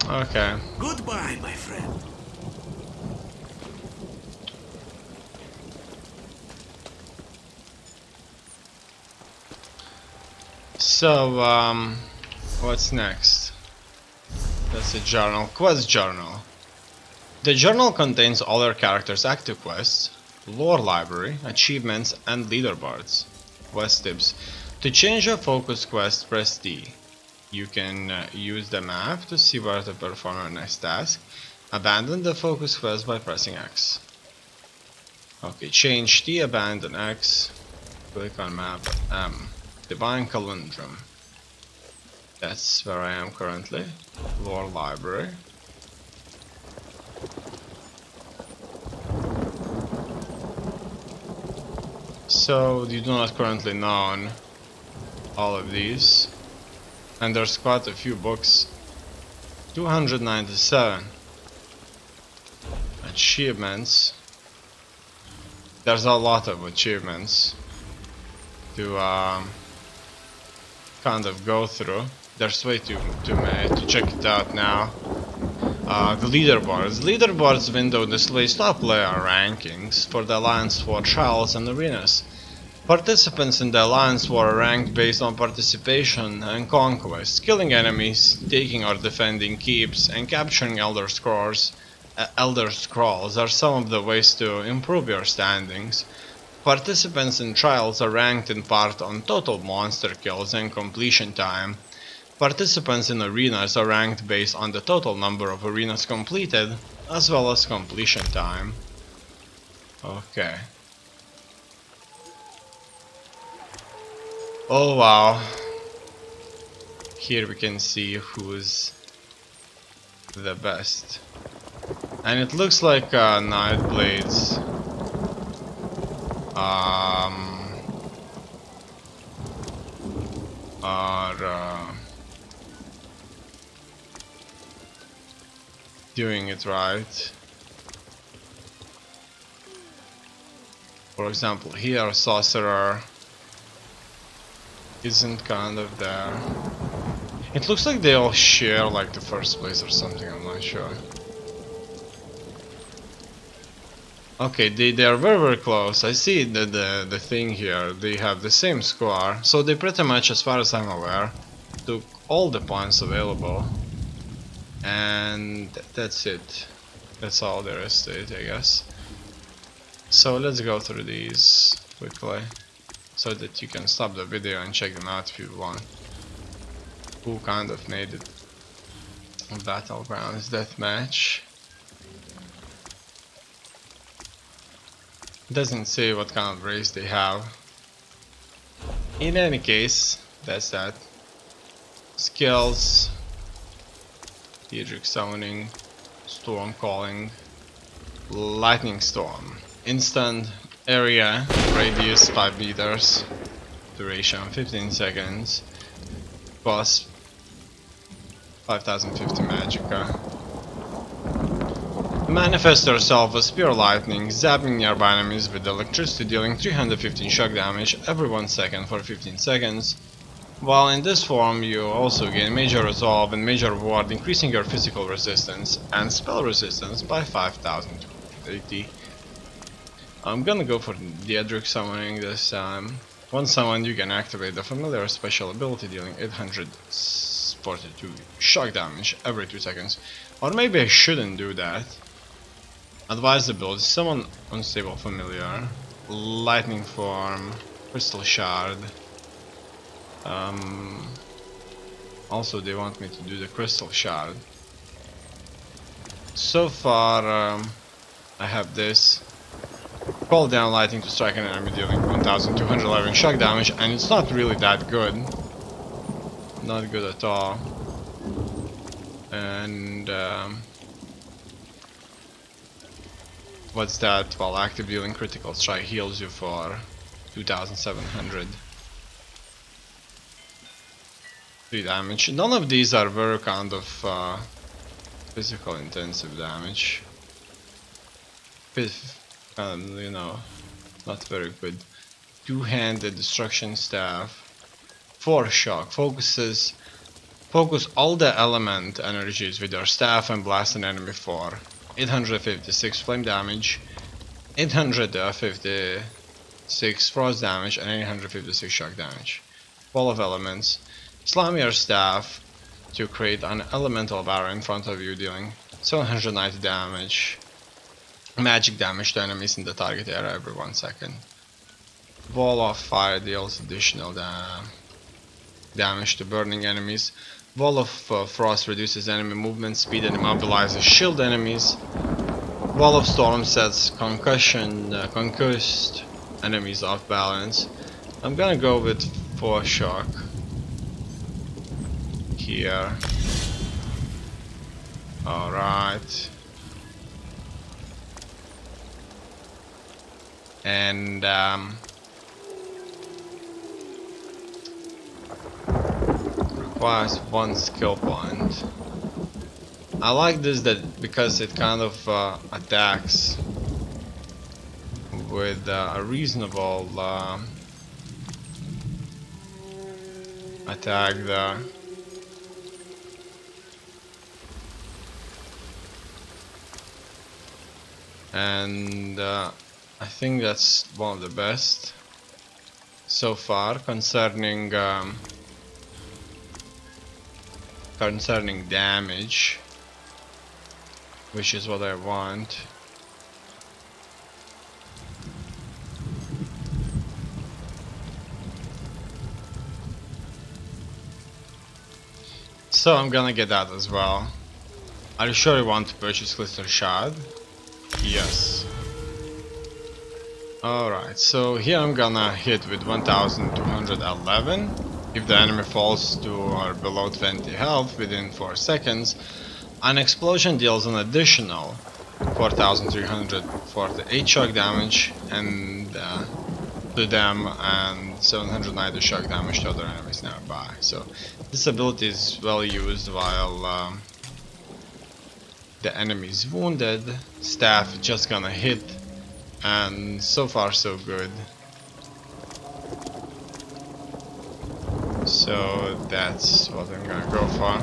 S1: Okay.
S8: Goodbye, my friend.
S1: So, what's next? That's a journal. Quest journal. The journal contains all your characters' active quests, lore library, achievements, and leaderboards. Quest tips. To change your focus quest, press D. You can use the map to see where to perform your next task. Abandon the focus quest by pressing X. Okay, change T, abandon X. Click on map M. Divine Conundrum. That's where I am currently. Lore library. So you do not currently know all of these. And there's quite a few books. 297 achievements. There's a lot of achievements to kind of go through. There's way too many to check it out now. The leaderboards. Leaderboards window displays top player rankings for the Alliance War trials and arenas. Participants in the Alliance War are ranked based on participation and conquest, killing enemies, taking or defending keeps, and capturing Elder Scrolls are some of the ways to improve your standings. Participants in trials are ranked in part on total monster kills and completion time. Participants in arenas are ranked based on the total number of arenas completed, as well as completion time. Okay. Oh wow. Here we can see who's the best. And it looks like Nightblades doing it right. For example, here Sorcerer isn't kind of there. It looks like they all share like the first place or something, I'm not sure. Okay, they are very close. I see the thing here, they have the same score, so they pretty much, as far as I'm aware, took all the points available. And that's it. That's all there is to it, I guess. So let's go through these quickly, so that you can stop the video and check them out if you want. Who kind of made it? Battlegrounds deathmatch. Doesn't say what kind of race they have. In any case, that's that. Skills. Hedric summoning. Storm calling. Lightning storm. Instant. Area. Radius 5 meters. Duration 15 seconds. Cost 5050 magicka. Manifest yourself as pure lightning, zapping nearby enemies with electricity, dealing 315 shock damage every 1 second for 15 seconds. While in this form you also gain major resolve and major ward, increasing your physical resistance and spell resistance by 5080. I'm gonna go for the Hedric summoning this time. Once summoned, you can activate the familiar special ability, dealing 842 shock damage every 2 seconds. Or maybe I shouldn't do that. Advise ability, summon unstable familiar, lightning form, crystal shard. Also they want me to do the crystal shard. So far I have this. Call down lightning to strike an enemy, dealing 1211 shock damage, and it's not really that good. Not good at all. And what's that? While active, dealing critical strike heals you for 2700. 3 damage. None of these are very kind of physical intensive damage. You know, not very good. Two-handed destruction staff. 4 shock. Focus all the element energies with your staff and blast an enemy for 856 flame damage, 856 frost damage, and 856 shock damage. Wall of elements. Slam your staff to create an elemental barrier in front of you, dealing 790 damage. Magic damage to enemies in the target area every 1 second. Wall of fire deals additional damage to burning enemies. Wall of frost reduces enemy movement speed and immobilizes shield enemies. Wall of storm sets concussed enemies off balance. I'm gonna go with 4 shock here. Alright. And requires 1 skill point. I like this because it kind of attacks with a reasonable attack there. And I think that's one of the best so far concerning damage, which is what I want. So I'm gonna get that as well. Are you sure you want to purchase Crystal Shard? Yes. Alright, so here I'm gonna hit with 1211. If the enemy falls to or below 20 health within 4 seconds, an explosion deals an additional 4348 shock damage and to them, and 790 shock damage to other enemies nearby. So this ability is well used while the enemy is wounded, staff just gonna hit, and so far so good. So that's what I'm gonna go for.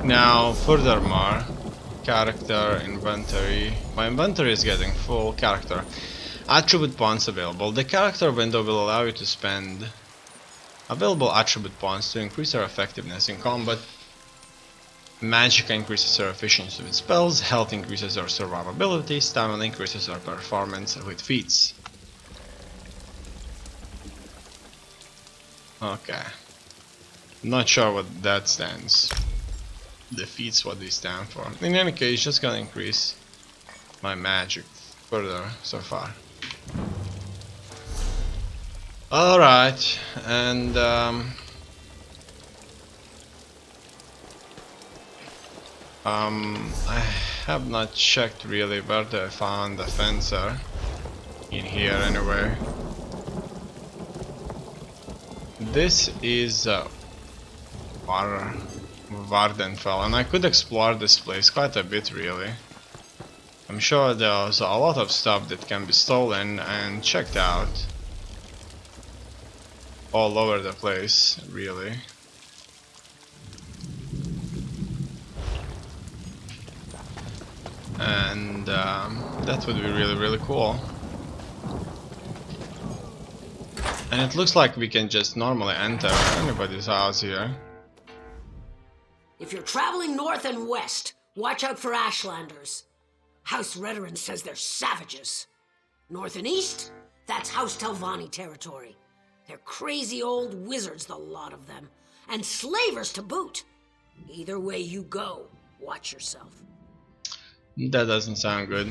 S1: Now, furthermore, character inventory. My inventory is getting full. Character attribute points available. The character window will allow you to spend available attribute points to increase your effectiveness in combat. Magic increases your efficiency with spells, health increases your survivability, stamina increases your performance with feats. Okay. Not sure what that stands. The feats, what they stand for. In any case, just gonna increase my magic further so far. Alright, and I have not checked really where I found the fencer in here anyway. This is Vardenfell, and I could explore this place quite a bit really. I'm sure there's a lot of stuff that can be stolen and checked out all over the place, really. And that would be really cool. And it looks like we can just normally enter anybody's house here.
S9: If you're traveling north and west, watch out for Ashlanders. House Redoran says they're savages. North and east, that's House Telvanni territory. They're crazy old wizards, the lot of them. And slavers to boot. Either way you go, watch yourself.
S1: That doesn't sound good.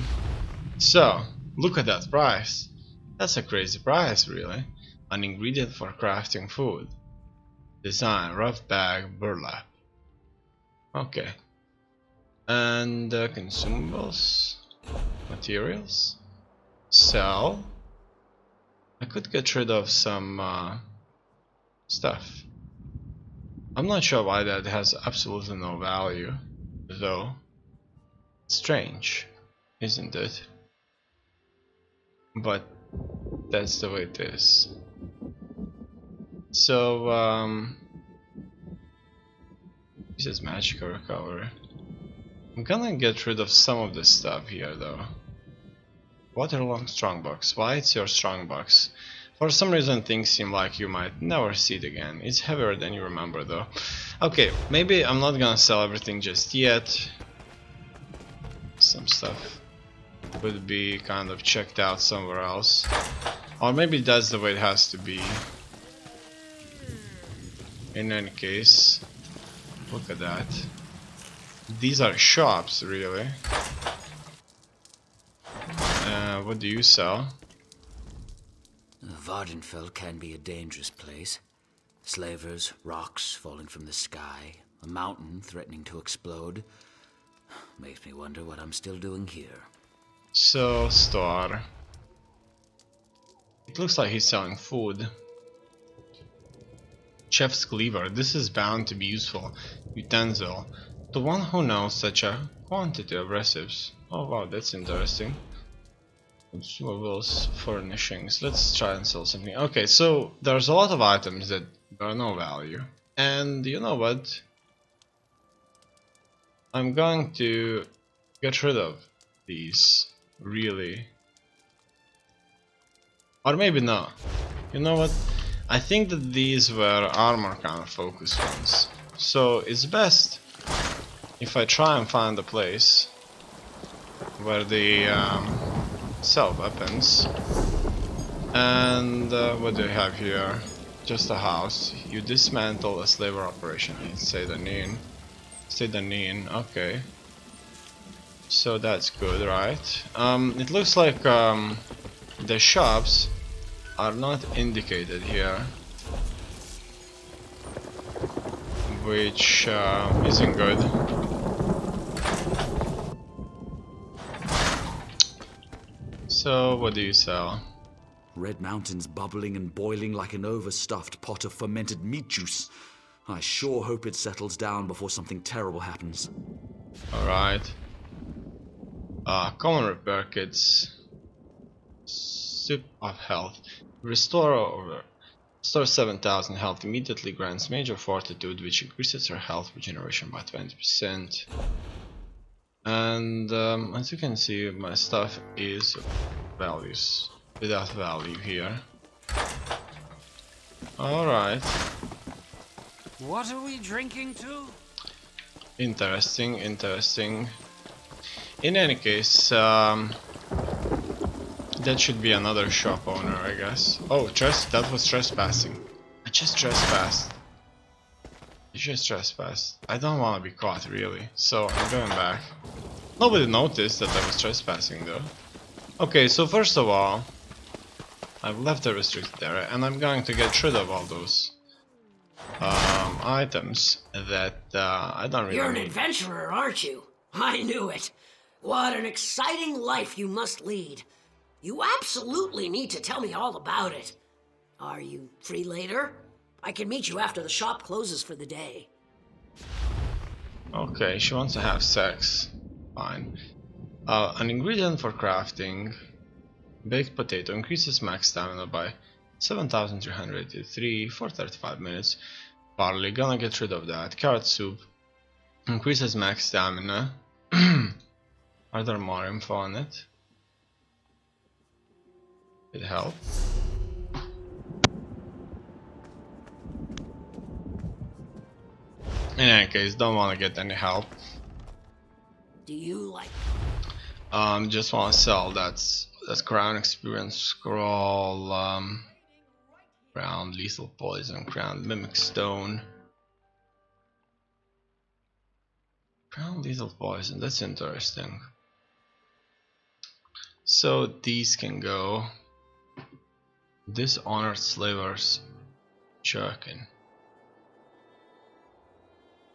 S1: So, look at that price. That's a crazy price, really. An ingredient for crafting food. Design, rough bag, burlap. Okay. And consumables, materials, sell. I could get rid of some stuff. I'm not sure why that has absolutely no value, though. Strange, isn't it? But that's the way it is. So, this is magical recovery. I'm gonna get rid of some of this stuff here, though. Waterlogged strongbox. Why it's your strongbox? For some reason things seem like you might never see it again. It's heavier than you remember, though. Okay, maybe I'm not gonna sell everything just yet. Some stuff would be kind of checked out somewhere else. Or maybe that's the way it has to be. In any case, look at that. These are shops, really. What do you sell?
S10: Vardenfell can be a dangerous place. Slavers, rocks falling from the sky, a mountain threatening to explode. Makes me wonder what I'm still doing here.
S1: So, store. It looks like he's selling food. Chef's cleaver. This is bound to be useful. Utensil. The one who knows such a quantity of recipes. Oh wow, that's interesting. Consumables, furnishings. Let's try and sell something. Okay, so there's a lot of items that are no value. And you know what? I'm going to get rid of these, really. Or maybe not. You know what? I think that these were armor kind of focused ones. So it's best if I try and find a place where they sell weapons. And what do you have here? Just a house. You dismantle a slaver operation. Say the name. Say the name. Okay. So that's good, right? It looks like the shops are not indicated here, which isn't good. So what do you sell?
S10: Red Mountain's bubbling and boiling like an overstuffed pot of fermented meat juice. I sure hope it settles down before something terrible happens.
S1: Alright. Common repair kits. Sip of health. Restore 7,000 health immediately, grants major fortitude, which increases her health regeneration by 20%. And as you can see, my stuff is values without value here. Alright.
S10: What are we drinking to?
S1: Interesting, interesting. In any case, that should be another shop owner, I guess. Oh, that was trespassing. I just trespassed. You just trespassed. I don't want to be caught, really. So, I'm going back. Nobody noticed that I was trespassing, though. Okay, so first of all, I've left the restricted area, and I'm going to get rid of all those items that I don't really
S9: You're an
S1: need.
S9: adventurer, aren't you? I knew it. What an exciting life you must lead. You absolutely need to tell me all about it. Are you free later? I can meet you after the shop closes for the day.
S1: Okay, she wants to have sex. Fine. An ingredient for crafting. Baked potato increases max stamina by 7,383 for 35 minutes. Barley, gonna get rid of that. Carrot soup increases max stamina. Are there more info on it? It help. In any case, don't want to get any help.
S9: Do you like...
S1: Just want to sell that's crown experience scroll, crown lethal poison, crown mimic stone, crown lethal poison. That's interesting. So these can go. Dishonored slavers jerkin.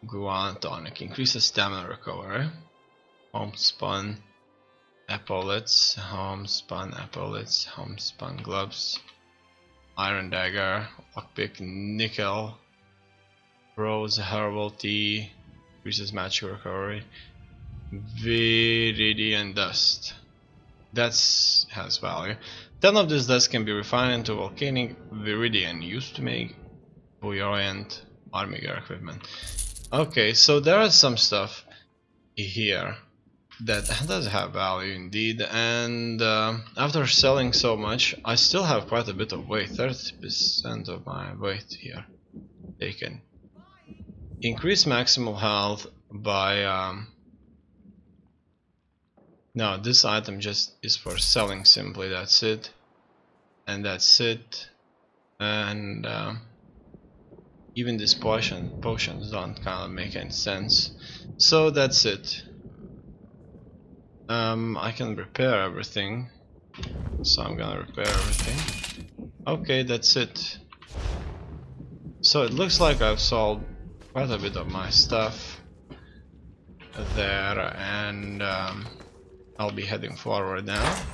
S1: Guan tonic increases stamina recovery. Homespun epaulets, homespun epaulets, homespun gloves, iron dagger, lockpick, nickel, rose herbal tea, increases magic recovery, viridian dust. That has value. 10 of this dust can be refined into volcanic viridian used to make buoyant army gear equipment. Okay, so there is some stuff here that does have value indeed, and after selling so much, I still have quite a bit of weight. 30% of my weight here taken. Increase maximal health by no, this item just is for selling simply, that's it. And that's it. And even these potions don't kind of make any sense. So that's it. I can repair everything. So I'm gonna repair everything. Okay, that's it. So it looks like I've sold quite a bit of my stuff there, and I'll be heading forward now.